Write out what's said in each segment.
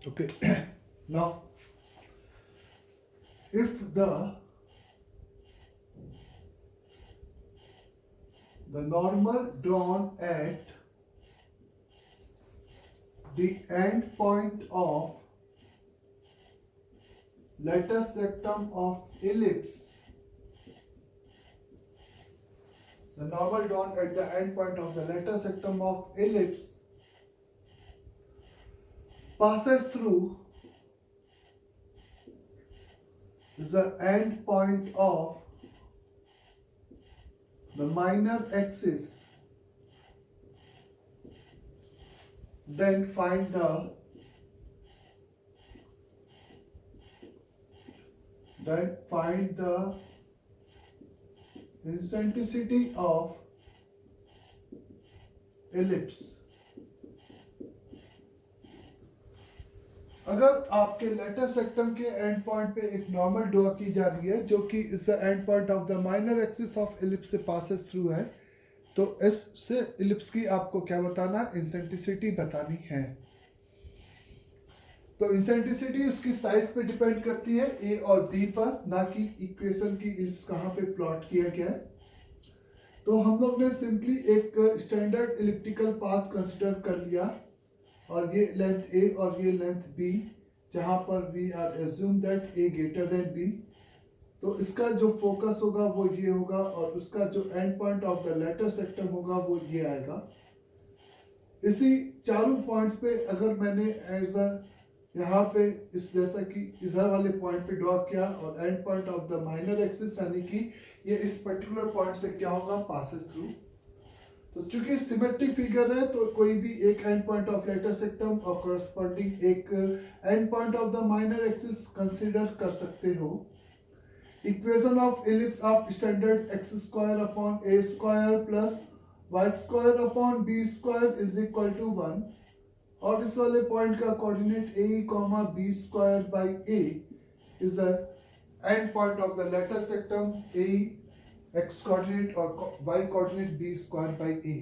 Okay. Now, if the normal drawn at the end point of lattice rectum of ellipse, the normal drawn at the end point of the lattice rectum of ellipse passes through the end point of the minor axis, then find the eccentricity of ellipse. अगर आपके latest सेक्टम के and point पे एक normal draw की जा रही है जो कि इस and point of the minor axis of ellipse से पासेस थ्रू है, तो इस से इलिप्स की आपको क्या बताना, इंसेंट्रिसिटी बतानी है। तो इंसेंट्रिसिटी उसकी साइज पे डिपेंड करती है ए और बी पर, ना कि इक्वेशन की इलिप्स कहाँ पे प्लॉट किया गया है। तो हम लोग ने सिंपली एक स्टैंडर्ड इलिप्टिकल पाथ कंसिडर कर लिया और ये लेंथ ए और ये लेंथ बी, जहां पर we are assume that A greater than B. तो इसका जो फोकस होगा वो ये होगा और उसका जो and point of the latus सेक्टम होगा वो ये आएगा। इसी चारों पॉइंट्स पे अगर मैंने एज यहाँ पे इस जैसा कि इधर वाले पॉइंट पे ड्रॉ किया और and point of the minor axis यानी कि ये इस पर्टिकुलर पॉइंट से क्या होगा, पासेस थ्रू। तो चूंकि सिमेट्रिक फिगर है तो कोई भी एक end point of latus rectum और कॉरस्पॉन्डिंग एक end point of the minor axis consider कर सकते हो। इक्वेशन ऑफ इलिप्स आप standard X square upon A square plus Y square upon B square is equal to 1, और इस वाले point का coordinate A comma B square by A is the end point of the latus rectum A X coordinate और Y coordinate B square by A.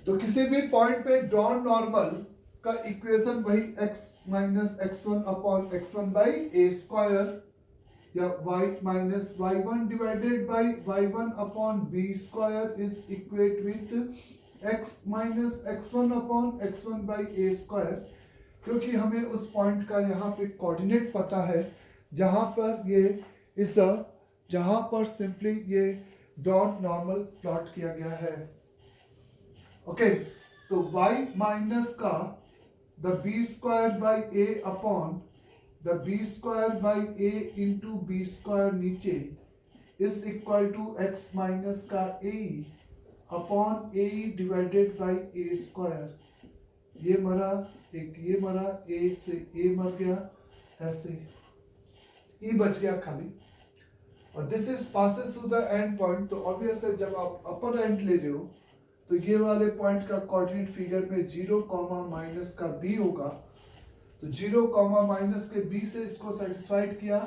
तो किसी भी point पे drawn normal का इक्वेशन वही x minus x1 upon x1 by A square या y minus y1 divided by y1 upon B square is equate with x minus x1 upon x1 by A square, क्योंकि हमें उस point का यहाँ पे coordinate पता है जहाँ पर ये इस जहां पर सिंपली ये ड्रॉन नॉर्मल प्लॉट किया गया है। ओके, तो y माइनस का the b square by a upon the b square by a into b square नीचे is equal to x minus का a upon a divided by A square. ये मरा, एक ये मरा, ए से ए मर गया, ऐसे ई बच गया खाली, और this is passes through the end point. तो ऑब्वियस है जब आप अपर एंड ले रहे हो तो ये वाले पॉइंट का कोऑर्डिनेट फिगर में 0 कॉमा माइनस का बी होगा। तो 0 कॉमा माइनस के बी से इसको सेटिस्फाइड किया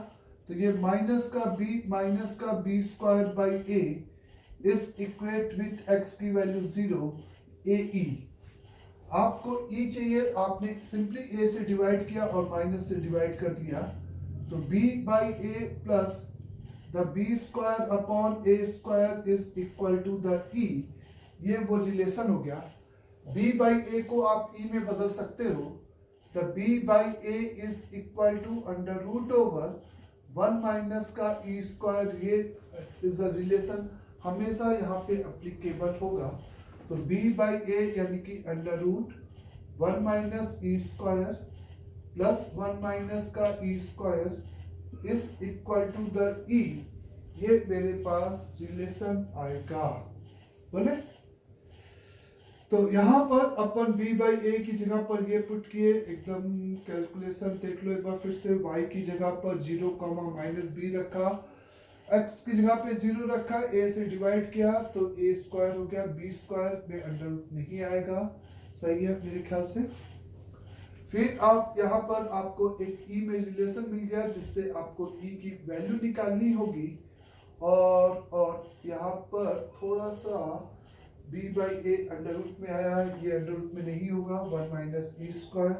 तो ये माइनस का B square by A is equate with X की वैल्यू 0 ए ई। आपको ई चाहिए, आपने सिंपली ए से डिवाइड किया और माइनस से डिवाइड कर दिया, तो b by a plus the b square upon A square is equal to the e. ये वो रिलेशन हो गया। b बाई ए को आप e में बदल सकते हो। The b by A is equal to under root over 1 minus का e स्क्वायर। ये इज अ रिलेशन हमेशा यहाँ पे एप्लीकेबल होगा। तो b बाई ए यानी कि अंडर रूट 1 माइनस ई स्क्वायर प्लस 1 माइनस का e square is equal to the e. ये मेरे पास रिलेशन आएगा, बोले। तो यहाँ पर अपन b बाई ए की जगह पर ये पुट किए, एकदम कैलकुलेशन देख लो एक बार फिर से। y की जगह पर 0 कॉमा माइनस बी रखा, x की जगह पे 0 रखा, a से डिवाइड किया तो a स्क्वायर हो गया, b स्क्वायर में अंडर रूट नहीं आएगा, सही है मेरे ख्याल से। फिर आप यहाँ पर आपको एक e में रिलेशन मिल गया जिससे आपको e की वैल्यू निकालनी होगी, और यहाँ पर थोड़ा सा b by A under root में आया है, ये अंडर रूट में नहीं होगा, 1 माइनस ई स्क्वायर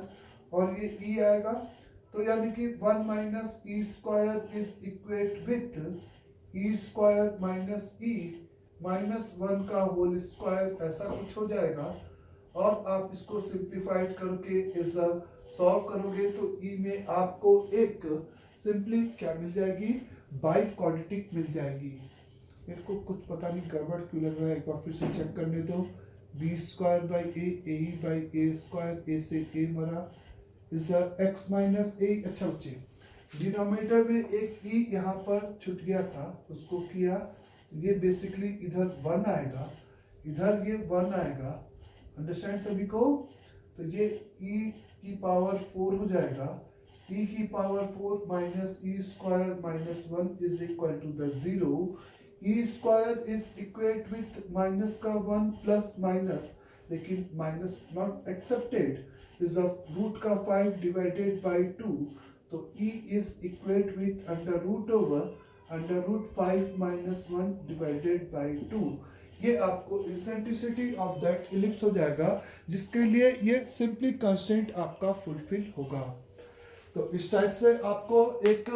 और ये ई आएगा, तो यानी कि 1 minus E square is equate with E square minus E minus 1 का होल स्क्वायर, ऐसा कुछ हो जाएगा। और आप इसको सिंप्लीफाइड करके इस सॉल्व करोगे तो ई में आपको एक सिंपली क्या मिल जाएगी, बाई क्वाड्रेटिक मिल जाएगी। मेरे को कुछ पता नहीं गड़बड़ क्यों लग रहा है, एक बार फिर से चेक करने दो। B square by a e by A square, a से ए मरा, इज एक्स माइनस ए। अच्छा बच्चे, डिनोमिनेटर में एक ई यहाँ पर छूट गया था, उसको किया, ये बेसिकली इधर 1 आएगा, इधर ये 1 आएगा। अंडरस्टैंड सभी को? तो ये e की पावर 4 हो जाएगा, e की power 4 minus E square minus 1 is equal to the 0। E square is equate with minus का 1 प्लस माइनस, लेकिन minus not accepted, is root का 5 डिवाइडेड बाई 2, तो e is equate with under root over under root 5 minus 1 divided by 2। ये आपको eccentricity of that ellipse हो जाएगा, जिसके लिए ये सिंपली कांस्टेंट आपका फुलफिल होगा। तो इस टाइप से आपको एक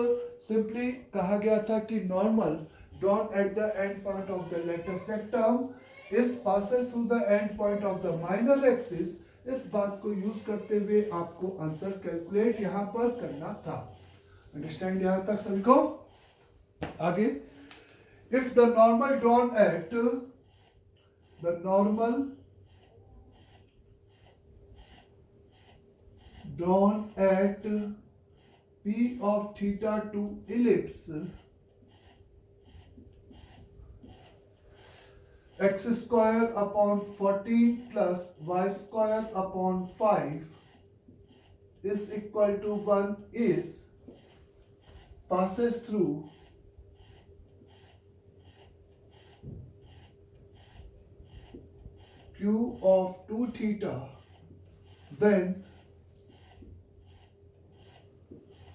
सिंपली कहा गया था कि normal drawn at the end point of the latest term is passes through the end point of the minor axis. इस बात को यूज करते हुए आपको आंसर कैलकुलेट यहां पर करना था। अंडरस्टैंड यहां तक सभी को? आगे, if the normal drawn at the normal drawn at p of theta to ellipse x square upon 14 plus y square upon 5 is equal to 1 is passes through q of 2 theta, then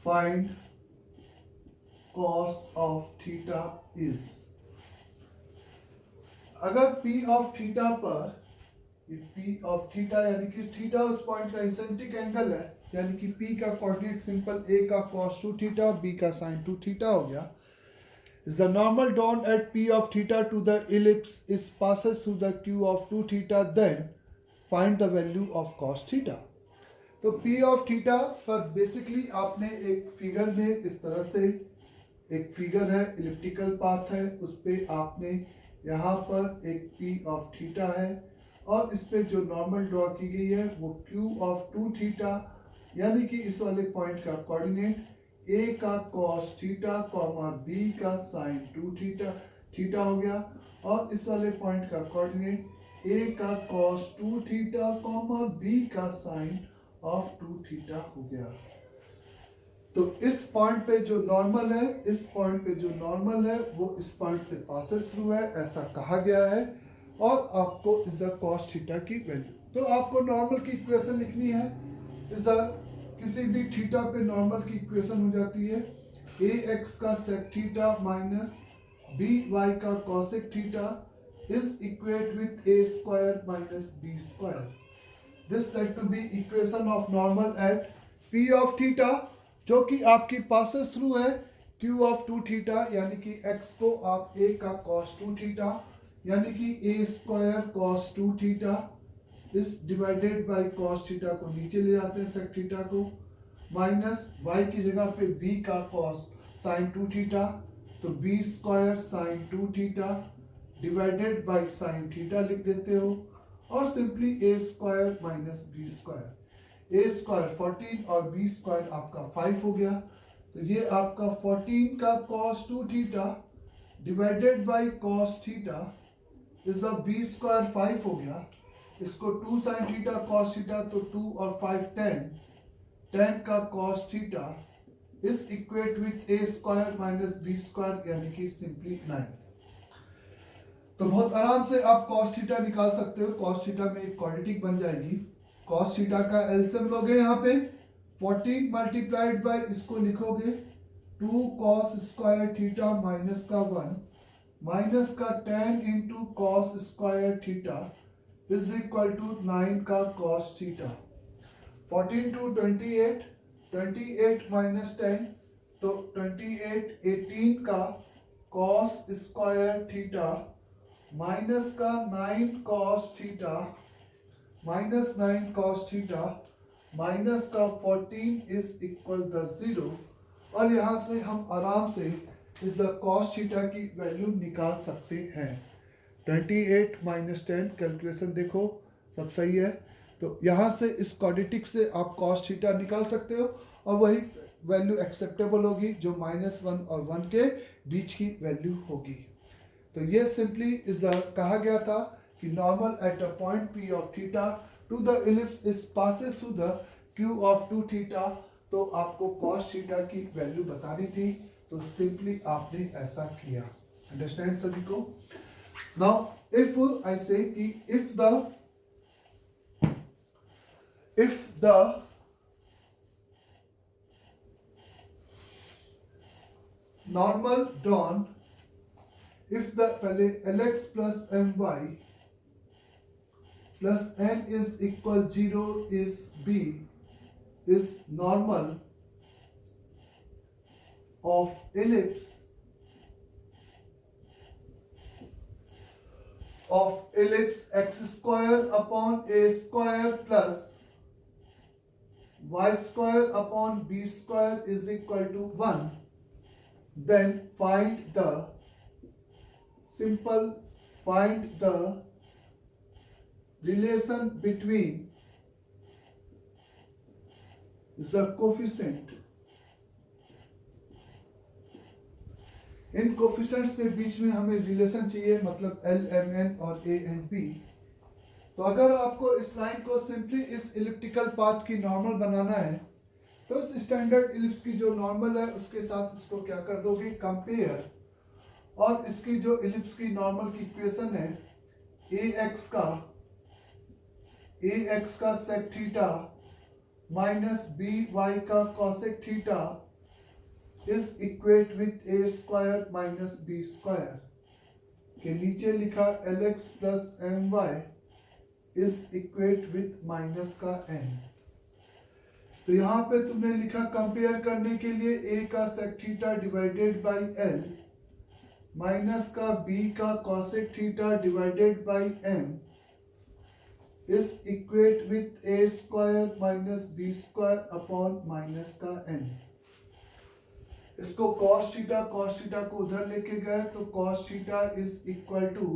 find cos of theta is। अगर p of theta पर, ये p of theta यानी कि theta उस point का eccentric angle है, यानी कि p का कोऑर्डिनेट सिंपल a का cos 2 theta, b का sin 2 theta हो गया। The normal drawn at p of theta to the ellipse is passes through the q of 2 theta, then find the value of cos theta। तो p of theta पर basically आपने एक figure में इस तरह से एक फिगर है, इलिप्टिकल पाथ है, उस पे आपने यहाँ पर एक p of theta है और इस पे जो नॉर्मल ड्रॉ की गई है वो q of 2 theta, यानी कि इस वाले पॉइंट का कोऑर्डिनेट a का cos थीटा कॉमा b का sin 2 थीटा थीटा हो गया, और इस वाले पॉइंट का कोऑर्डिनेट a का cos 2 थीटा कॉमा b का sin of 2 थीटा हो गया। तो इस पॉइंट पे जो नॉर्मल है, इस पॉइंट पे जो नॉर्मल है वो इस पॉइंट से पासेस थ्रू है, ऐसा कहा गया है। और आपको इज अ cos थीटा की वैल्यू, तो आपको नॉर्मल की इक्वेशन लिखनी है। इज अ किसी भी थीटा पे नॉर्मल की इक्वेशन हो जाती है ए एक्स का sec theta minus b y का cosec theta is equate with a square minus b square. This said to be equation of normal at p of theta, जो कि आपकी पासेस थ्रू है q of 2 theta, यानी कि x को आप ए का कॉस 2 थीटा यानी कि ए स्क्वायर कॉस 2 थीटा इस डिवाइडेड बाय cos थीटा को नीचे ले जाते हैं sec थीटा को, माइनस y की जगह पे b का cos sin 2 थीटा, तो b square sin 2 theta divided by sin theta लिख देते हो, और simply a square minus b square, a square 14 और b स्क्वायर आपका 5 हो गया। तो ये आपका 14 का cos 2 theta divided by cos theta is a b square 5 हो गया। इसको 2 sin थीटा cos थीटा, तो 2 और 5 10 का cos theta is equate with a square minus b square, यानी कि सिंपली 9। तो बहुत आराम से आप cos थीटा निकाल सकते हो। cos थीटा में एक क्वाड्रेटिक बन जाएगी। cos थीटा का एलसीएम लोगे यहाँ पे 14 मल्टीप्लाइड बाय इसको लिखोगे 2 cos स्क्वायर थीटा माइनस का 1 माइनस का 10 into cos square theta is equal to 9 का cos थीटा। 14 to 28, 28 minus 10, तो 28 18 का cos स्क्वायर थीटा माइनस का 9 cos theta minus 9 cos theta minus का 14 इज इक्वल द 0। और यहाँ से हम आराम से इस cos थीटा की वैल्यू निकाल सकते हैं। 28 माइनस 10 कैलकुलेशन देखो सब सही है, तो यहाँ से इस क्वाड्रेटिक से आप cos थीटा निकाल सकते हो और वही वैल्यू एक्सेप्टेबल होगी जो -1 और 1 के बीच की वैल्यू होगी। तो ये सिंपली इस कहा गया था कि normal at a point P of theta two the ellipse is passes through the Q of 2 theta. तो आपको cos थीटा की वैल्यू बतानी थी, तो सिंपली आपने ऐसा किया। अंडरस्टैंड सभी को? नाउ इफ आई से कि if the normal drawn, if the पहले Lx plus My plus n is equal 0 is B is normal of ellipse x square upon a square plus y square upon b square is equal to 1, then find the relation between the coefficient। In coefficients के बीच में हमें relation चाहिए, मतलब L, M, N और A and B। तो अगर आपको इस लाइन को सिंपली इस इलिप्टिकल पाथ की नॉर्मल बनाना है, तो इस स्टैंडर्ड इलिप्स की जो नॉर्मल है उसके साथ इसको क्या कर दोगे, कंपेयर, और इसकी जो इलिप्स की नॉर्मल की इक्वेशन है ax का sec थीटा माइनस by का cosec theta is equate with a square minus b square के नीचे लिखा Lx plus My is equate with minus का n। तो यहाँ पे तुमने लिखा कंपेयर करने के लिए a का sec theta divided by l minus का b का cosec theta divided by m is equate with a square minus b square upon minus का n। इसको cos थीटा को उधर लेके गए तो cos theta is equal to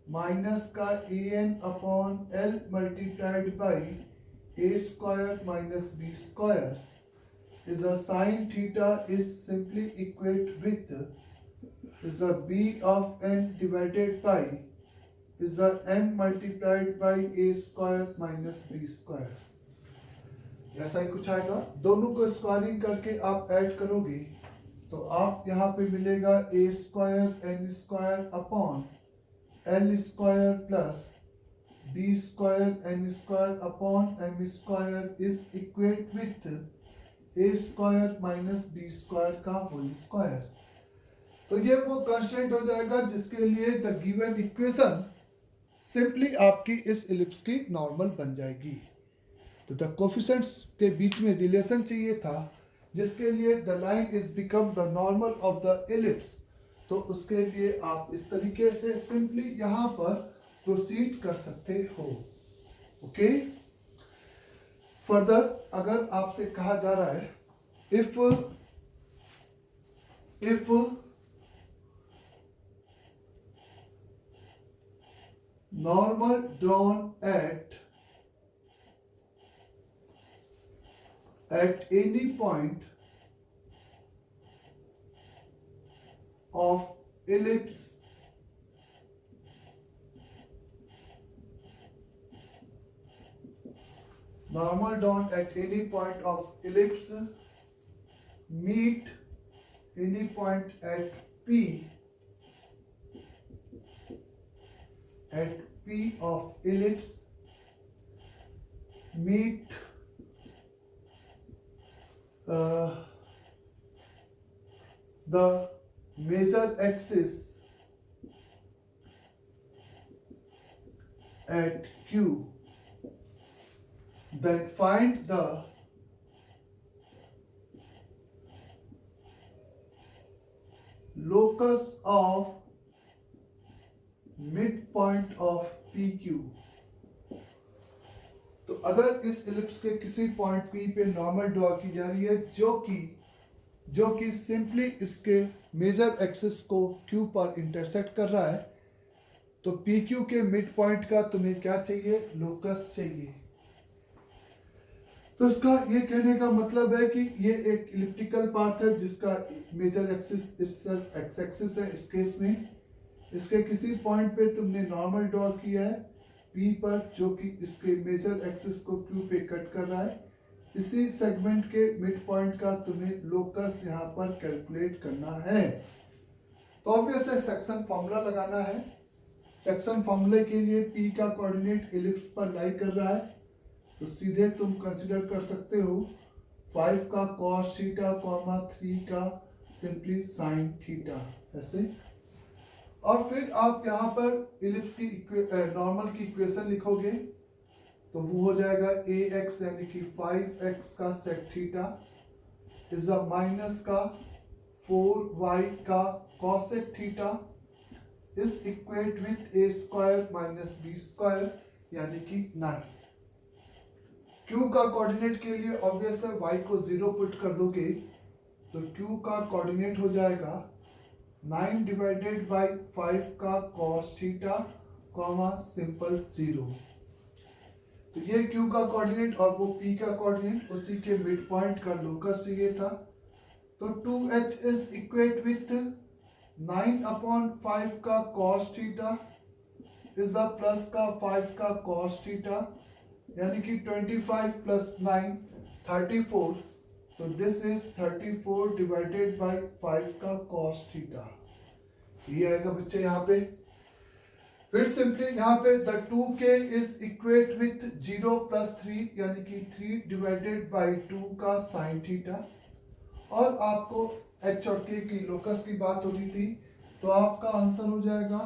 minus का an upon l multiplied by a square minus b square is a sin theta is simply equate with is a b of n divided by is a n multiplied by a square minus b square। ऐसा ही कुछ आएगा। दोनों को squaring करके आप add करोगे तो आप यहाँ पे मिलेगा a square n square upon l square plus b square n square upon m square is equate with a square minus b square का होल स्क्वायर। तो ये वो कांस्टेंट हो जाएगा जिसके लिए द गिवन इक्वेशन सिंपली आपकी इस इलिप्स की नॉर्मल बन जाएगी। तो द कोफिशिएंट्स के बीच में रिलेशन चाहिए था जिसके लिए the line is become the normal of the ellipse. तो उसके लिए आप इस तरीके से सिंपली यहाँ पर प्रोसीड कर सकते हो। ओके, फर्दर अगर आपसे कहा जा रहा है if normal drawn at any point of ellipse normal drawn at any point of ellipse meet any point at P of ellipse meet the major axis at Q then find the locus of midpoint of PQ। तो अगर इस ellipse के किसी point P पे normal draw की जा रही है जो कि सिंपली इसके मेजर एक्सिस को Q पर इंटरसेक्ट कर रहा है, तो PQ के मिड पॉइंट का तुम्हें क्या चाहिए? लोकस चाहिए। तो इसका ये कहने का मतलब है कि ये एक इलिप्टिकल पाथ है जिसका major axis itself x axis है। इस केस में इसके किसी पॉइंट पे तुमने नॉर्मल ड्रॉ किया है P पर, जो कि इसके मेजर एक्सिस को Q पे कट कर रहा है। इसी सेगमेंट के मिड पॉइंट का तुम्हें लोकस यहाँ पर कैलकुलेट करना है। तो ऑब्वियस है सेक्शन फॉर्मूला लगाना है। सेक्शन फॉर्मूले के लिए P का कोऑर्डिनेट इलिप्स पर लाई कर रहा है, तो सीधे तुम कंसीडर कर सकते हो 5 का cos थीटा, 3 का सिंपली sin थीटा, ऐसे। और फिर आप यहाँ पर इलिप्स की नॉर्मल की इक्वेशन लिखोगे, तो वो हो जाएगा ax यानी कि 5x का sec theta is a minus का 4y का cosec theta is equate with a square minus b square यानी कि 9। Q का कोऑर्डिनेट के लिए ऑब्वियस है y को 0 पुट कर दोगे, तो Q का कोऑर्डिनेट हो जाएगा 9 डिवाइडेड बाई 5 का cos थीटा कॉमा सिंपल 0। तो ये Q का कोऑर्डिनेट और वो P का कोऑर्डिनेट, उसी के मिड पॉइंट का लोकस ये था। तो 2h इज इक्वेट विथ 9/5 का cos theta is a plus का 5 का cos थीटा यानी कि 25 प्लस 9 34। तो दिस इज 34 डिवाइडेड बाई 5 का cos थीटा, ये आएगा बच्चे यहाँ पे। फिर सिंपली यहाँ पे the 2k is equate with 0 plus 3 यानी कि 3 डिवाइडेड बाई 2 का sin थीटा। और आपको h और k की लोकस की बात हो रही थी, तो आपका आंसर हो जाएगा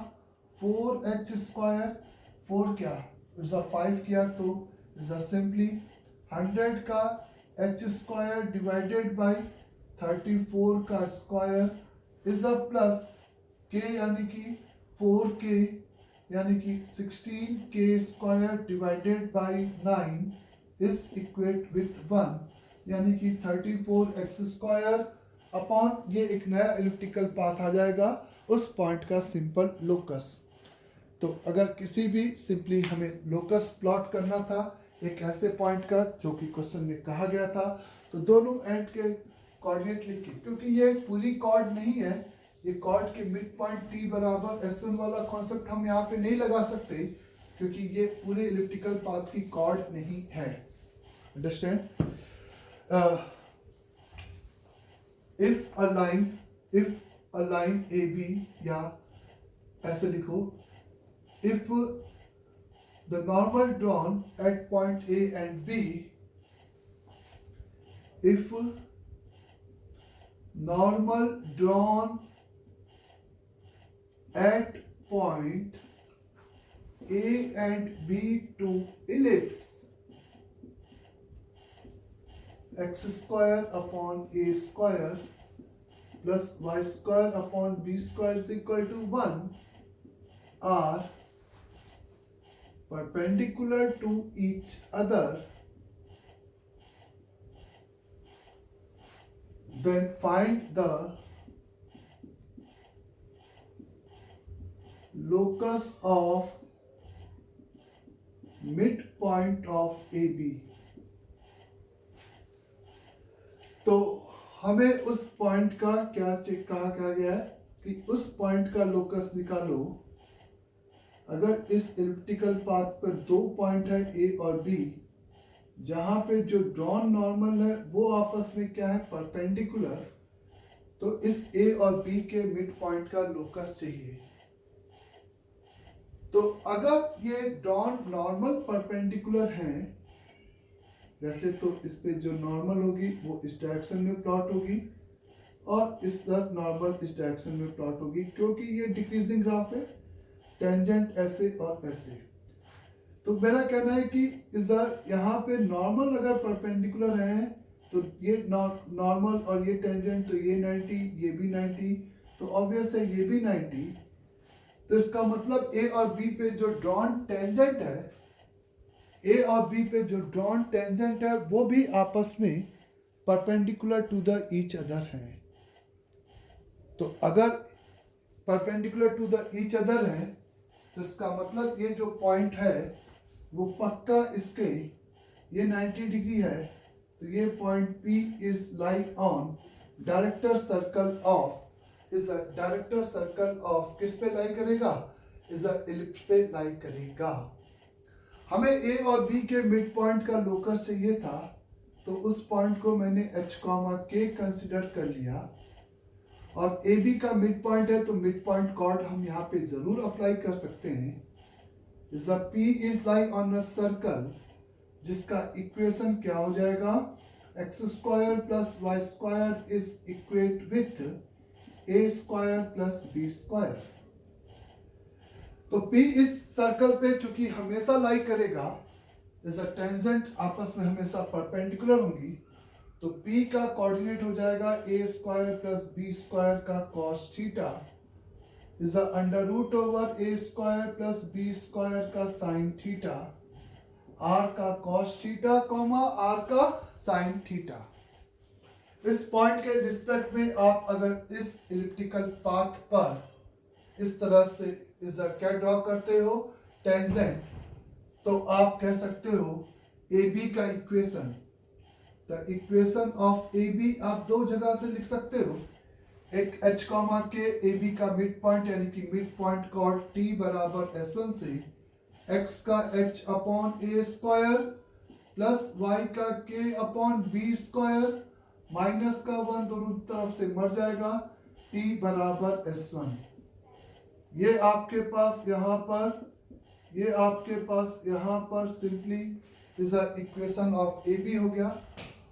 4h स्क्वायर। 4 क्या इट्स अ 5 किया तो इज अ सिंपली 100 का h स्क्वायर डिवाइडेड बाई 34 का square is a plus k यानी कि 4k यानी कि 16k square divided by 9 is equate with 1 यानी कि 34x स्क्वायर अपॉन ये एक नया इलिप्टिकल पाथ आ जाएगा उस पॉइंट का सिंपल लोकस। तो अगर किसी भी सिंपली हमें लोकस प्लॉट करना था एक ऐसे पॉइंट का जो कि क्वेश्चन में कहा गया था, तो दोनों एंड के कोऑर्डिनेट लिखिए, क्योंकि ये पूरी कॉर्ड नहीं है, ये कॉर्ड के मिड पॉइंट t बराबर s1 वाला कॉन्सेप्ट हम यहाँ पे नहीं लगा सकते, क्योंकि ये पूरे इलिप्टिकल पाथ की कॉर्ड नहीं है। Understand? If a line AB, या ऐसे लिखो, if the normal drawn at point A and B, if normal drawn at point A and B to ellipse x square upon A square plus y square upon B square is equal to 1 are perpendicular to each other, then find the locus of midpoint of AB। तो हमें उस point का क्या check कहा गया है कि उस पॉइंट का लोकस निकालो। अगर इस इलिप्टिकल पाथ पर दो पॉइंट है A और B, जहां पे जो ड्रॉन नॉर्मल है वो आपस में क्या है? परपेंडिकुलर। तो इस A और B के मिड पॉइंट का लोकस चाहिए। तो अगर ये ड्रॉन नॉर्मल परपेंडिकुलर हैं, वैसे तो इस पे जो नॉर्मल होगी वो इस डायरेक्शन में प्लॉट होगी और इस तरफ नॉर्मल इस डायरेक्शन में प्लॉट होगी, क्योंकि ये डिक्रीजिंग ग्राफ है, टेंजेंट ऐसे और ऐसे। तो मेरा कहना है कि यहाँ पे नॉर्मल अगर परपेंडिकुलर है तो ये नॉर्मल और ये टेंजेंट, तो ये 90, ये भी 90, तो ऑब्वियस है ये भी 90। तो इसका मतलब ए और बी पे जो ड्रॉन टेंजेंट है, ए और बी पे जो ड्रॉन टेंजेंट है वो भी आपस में perpendicular to the each other है। तो अगर perpendicular to the each other है तो इसका मतलब ये जो पॉइंट है वो पक्का इसके, ये 90 डिग्री है, तो ये point P is like on director circle of, is a director circle of, किस पे लाई करेगा, इज अ इलिप्स पे लाई करेगा। हमें A और B के मिड पॉइंट का लोकस चाहिए था, तो उस पॉइंट को मैंने H, K कंसिडर कर लिया, और AB का मिड पॉइंट है तो मिड पॉइंट कॉर्ड हम यहाँ पे जरूर अप्लाई कर सकते हैं। Is a P is like on a circle, जिसका इक्वेशन क्या हो जाएगा, x square plus Y square is equate with a square plus b square. तो P इस सर्कल पे चूंकि हमेशा लाई करेगा, इज अ टेंजेंट आपस में हमेशा परपेंडिकुलर होंगी, तो P का कोऑर्डिनेट हो जाएगा a square plus b square का cos theta is a under root over a square plus b square का साइन थीटा, आर का कॉस थीटा कॉमा आर का साइन थीटा। इस पॉइंट के रिस्पेक्ट में आप अगर इस इलिप्टिकल पाथ पर इस तरह से क्या ड्रॉ करते हो, टेंजेंट, तो आप कह सकते हो ए बी का equation, the equation of A B आप दो जगह से लिख सकते हो। एक H, के ए बी का मिड पॉइंट यानी कि मिड पॉइंट कॉर्ड T बराबर S1 से x का h अपॉन ए स्क्वायर प्लस y का k upon B square minus का 1 दोनों तरफ से मर जाएगा, t बराबर S1। ये आपके पास यहाँ पर, ये आपके पास यहाँ पर simply is a equation of A b हो गया।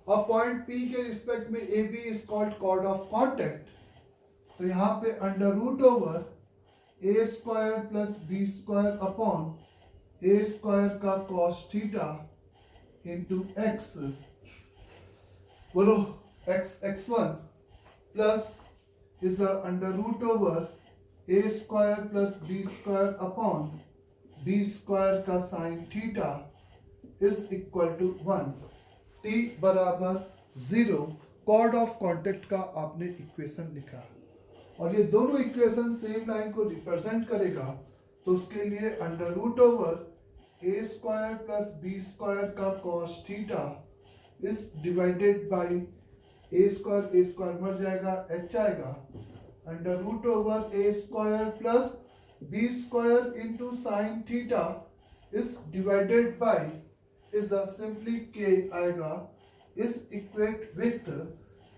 अब पॉइंट P के रिस्पेक्ट में a b is called chord of contact, तो यहाँ पे under root over a square plus b square upon A square का कॉस थीटा इंटू एक्स, बोलो x1 plus is under root over a square plus b square upon B square का sine theta is equal to 1, t बराबर 0, cord of contact का आपने equation लिखा, और ये दोनों इक्वेशन सेम लाइन को रिप्रेजेंट करेगा, तो उसके लिए under root over a square plus b square का cos theta is divided by a square मर जाएगा, h आएगा, under root over a square plus b square into sine theta is divided by is a simply k आएगा, is equate with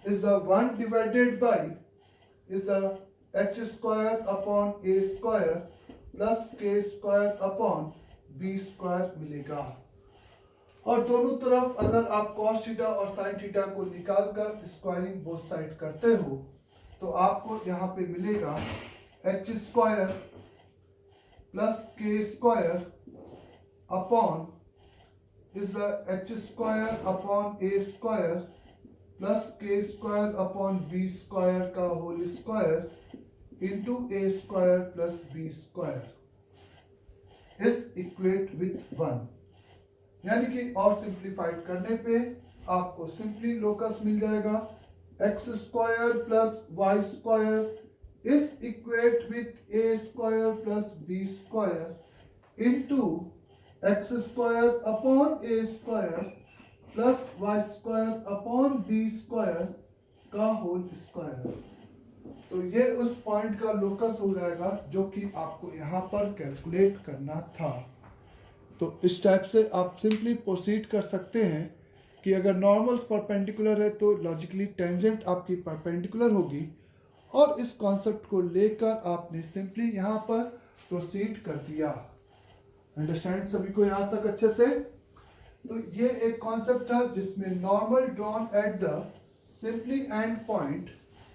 is a 1 divided by is a h square upon A square plus k square upon B square मिलेगा। और दोनों तरफ अगर आप cos theta और sin theta को निकालकर स्क्वायरिंग बोथ साइड करते हो तो आपको यहाँ पे मिलेगा h square plus k square upon is h square upon a square plus k square upon b square का whole square into a square plus b square is equate with 1। यानी कि और सिंप्लीफाइड करने पे आपको सिंपली लोकस मिल जाएगा x square plus Y square is equate with a square plus b square into x square upon A square plus Y square upon B square का whole square. तो ये उस पॉइंट का लोकस हो जाएगा जो कि आपको यहाँ पर कैलकुलेट करना था। तो इस टाइप से आप सिंपली प्रोसीड कर सकते हैं कि अगर नॉर्मल्स परपेंडिकुलर है तो लॉजिकली टेंजेंट आपकी परपेंडिकुलर होगी, और इस कॉन्सेप्ट को लेकर आपने सिंपली यहाँ पर प्रोसीड कर दिया। अंडरस्टैंड सभी को यहाँ तक अच्छे से? तो ये एक कॉन्सेप्ट था जिसमें normal drawn at the simply and point,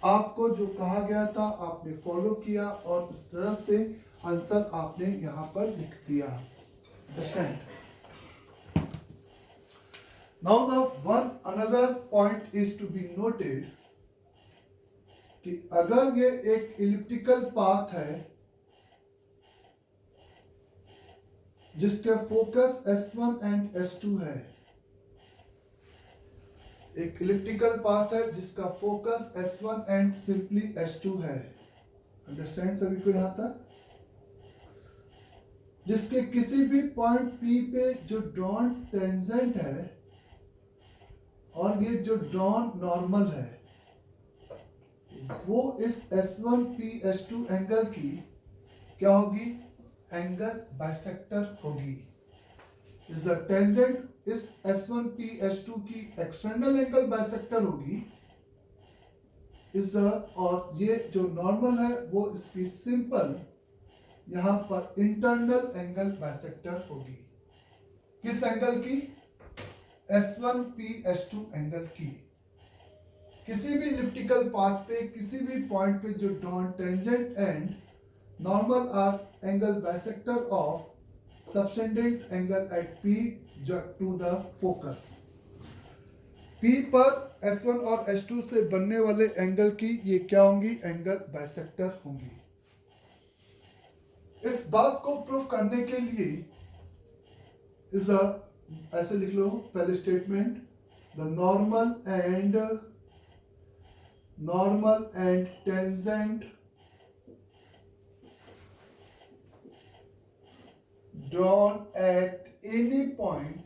आपको जो कहा गया था आपने फॉलो किया और इस तरफ से आंसर आपने यहाँ पर लिख दिया। Understand? Now the one another point is to be noted कि अगर ये एक इलिप्टिकल पाथ है जिसके फोकस S1 एंड S2 है, एक इलिप्टिकल पाथ है जिसका focus S1 and simply S2 है। अंडरस्टैंड सभी को यहां तक? जिसके किसी भी पॉइंट P पे जो ड्रॉन टेंजेंट है और ये जो ड्रॉन नॉर्मल है वो इस S1P S2 एंगल की क्या होगी? एंगल बाइसेक्टर होगी। इस टेंजेंट इस S1P S2 की एक्सटर्नल एंगल बाइसेक्टर होगी इस, और ये जो नॉर्मल है वो इसकी सिंपल यहां पर इंटरनल एंगल बाइसेक्टर होगी। किस एंगल की? S1P S2 एंगल की। किसी भी इलिप्टिकल पाथ पे किसी भी पॉइंट पे जो drawn tangent and normal are angle bisector of subtendent angle at P to the focus. P पर S1 और S2 से बनने वाले एंगल की ये क्या होंगी? एंगल बाइसेक्टर होंगी। इस बात को प्रूफ करने के लिए इस ऐसे लिख लो पहले statement, the normal and tangent drawn at any point,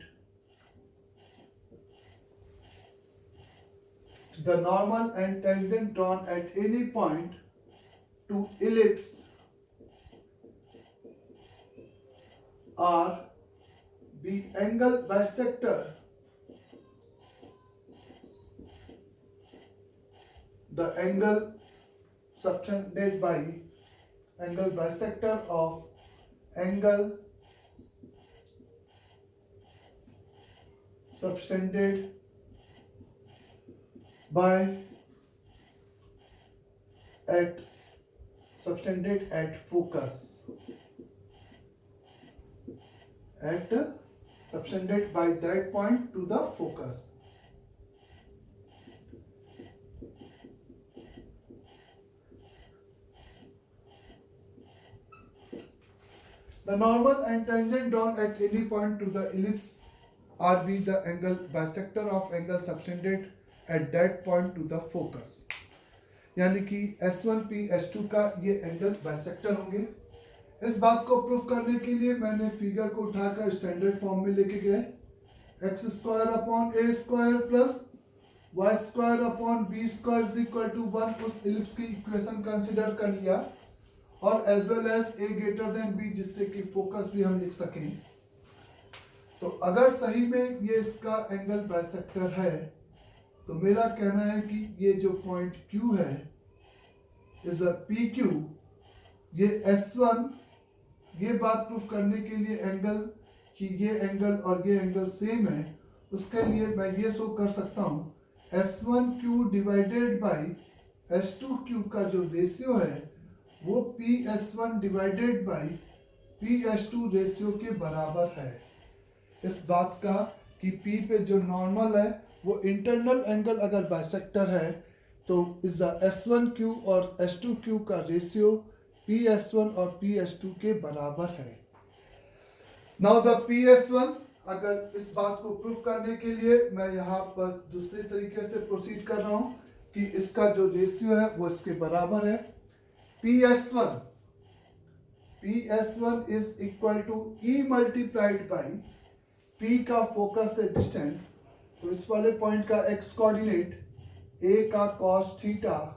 the normal and tangent drawn at any point to ellipse are the angle bisector, the angle subtended by angle bisector of angle subtended by at focus, subtended by that point to the focus. The normal and tangent drawn at any point to the ellipse are be the angle bisector of angle subtended at that point to the focus. यानी कि S1P S2 का ये angle bisector होंगे। इस बात को proof करने के लिए मैंने फिगर को उठाकर स्टैंडर्ड फॉर्म में लेके गए। x square upon a square plus y square upon b square is equal to 1 उस इलिप्स की इक्वेशन कंसीडर कर लिया और as well as a greater than b जिससे कि फोकस भी हम लिख सकें। तो अगर सही में ये इसका एंगल बाइसेक्टर है तो मेरा कहना है कि ये जो पॉइंट Q है इज अ PQ, ये S1, ये बात प्रूफ करने के लिए एंगल कि ये एंगल और ये एंगल सेम है, उसके लिए मैं ये शो कर सकता हूँ S1Q डिवाइडेड बाई S2Q का जो रेशियो है वो PS1 divided by PS2 ratio के बराबर है। इस बात का कि P पे जो नॉर्मल है वो इंटरनल एंगल अगर बाइसेक्टर है तो इस द S1Q और S2Q का रेशियो PS1 और PS2 के बराबर है। नाउ द PS1, अगर इस बात को प्रूफ करने के लिए मैं यहाँ पर दूसरे तरीके से प्रोसीड कर रहा हूँ कि इसका जो रेशियो है वो इसके बराबर है। PS1 is equal to E multiplied by P का फोकस से डिस्टेंस, तो इस वाले पॉइंट का x कोऑर्डिनेट a का cos थीटा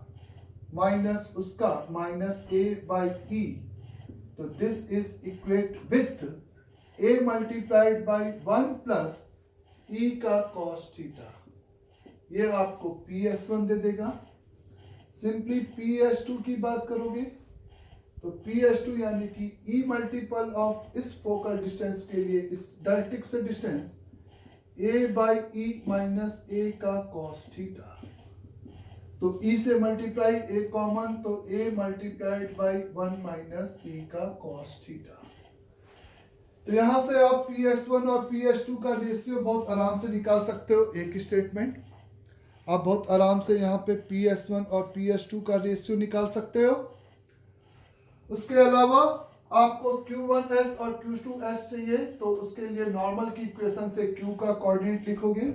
माइनस उसका माइनस a बाई E, तो this is equate with a multiplied by 1 plus E का cos थीटा। ये आपको PS1 दे देगा। सिंपली PS2 की बात करोगे तो PS2 यानी कि E मल्टीपल ऑफ इस फोकल डिस्टेंस के लिए इस डायरेक्ट्रिक्स से distance a by E minus a का cos थीटा, तो E से मल्टीप्लाई a कॉमन तो a multiplied by 1 minus e का cos थीटा। तो यहां से आप PS1 और PS2 का रेशियो बहुत आराम से निकाल सकते हो। एक स्टेटमेंट आप बहुत आराम से यहाँ पे PS1 और PS2 का रेशियो निकाल सकते हो। उसके अलावा आपको Q1s और Q2s चाहिए, तो उसके लिए नॉर्मल की इक्वेशन से Q का कोऑर्डिनेट लिखोगे।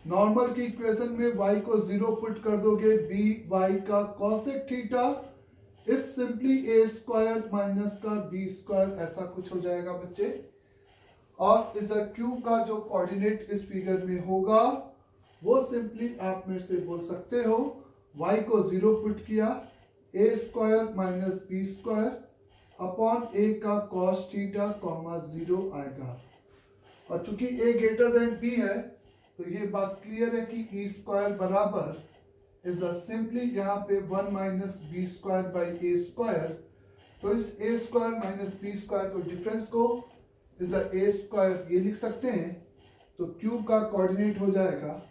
नॉर्मल की इक्वेशन में y को 0 पुट कर दोगे, b y का cosec theta is simply a square minus का b स्क्वायर, ऐसा कुछ हो जाएगा बच्चे। और इस Q का जो कोऑर्डिनेट इस फिगर में होगा वो सिंपली आप मेरे से बोल सकते हो, y को 0 पुट किया, a square minus b square upon a का cos थीटा कॉमा 0 आएगा। और चूंकि a ग्रेटर देन b है तो ये बात क्लियर है कि e स्क्वायर बराबर इज सिंपली यहाँ पे 1 minus b square by A square. तो इस a square minus b square को डिफरेंस को इज a स्क्वायर ये लिख सकते हैं। तो q का कोऑर्डिनेट हो जाएगा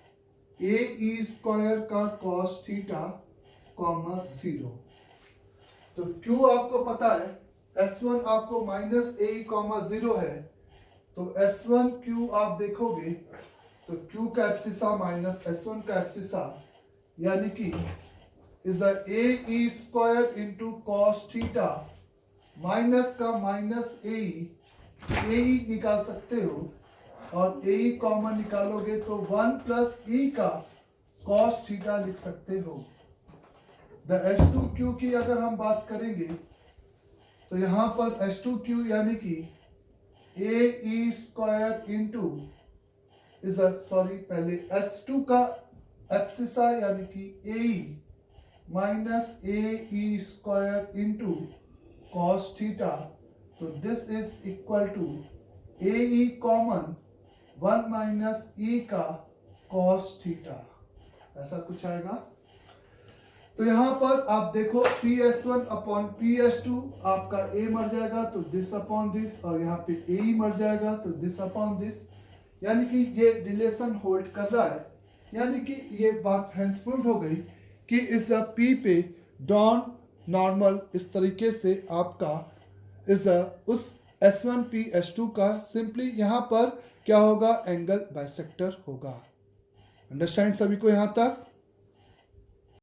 a e स्क्वायर का cos थीटा कॉमा 0। तो q आपको पता है, s1 आपको माइनस a कॉमा 0 है, तो s1 q आप देखोगे तो q का एब्सिसा माइनस s1 का एब्सिसा यानी कि is a e square into cos theta minus का माइनस ए निकाल सकते हो, और ए कॉमन निकालोगे तो 1 प्लस e का कॉस थीटा लिख सकते हो। द S2Q की अगर हम बात करेंगे तो यहां पर S2Q यानी कि a e स्क्वायर इंटू पहले S2 का एब्सिसा यानी कि a minus a square into cos theta, तो this is equal to a common 1 minus e का कॉस थीटा, ऐसा कुछ आएगा। तो यहां पर आप देखो PS1 अपॉन PS2 आपका a मर जाएगा तो दिस अपॉन दिस, और यहाँ पे a मर जाएगा तो दिस अपॉन दिस, यानी कि ये रिलेशन होल्ड कर रहा है। यानी कि ये बात हैंस प्रूव्ड हो गई कि इस P पे डॉन नॉर्मल इस तरीके से आपका इस उस S1P S2 का सिंपली यहाँ पर क्या होगा, एंगल बाइसेक्टर होगा। अंडरस्टैंड सभी को यहाँ तक?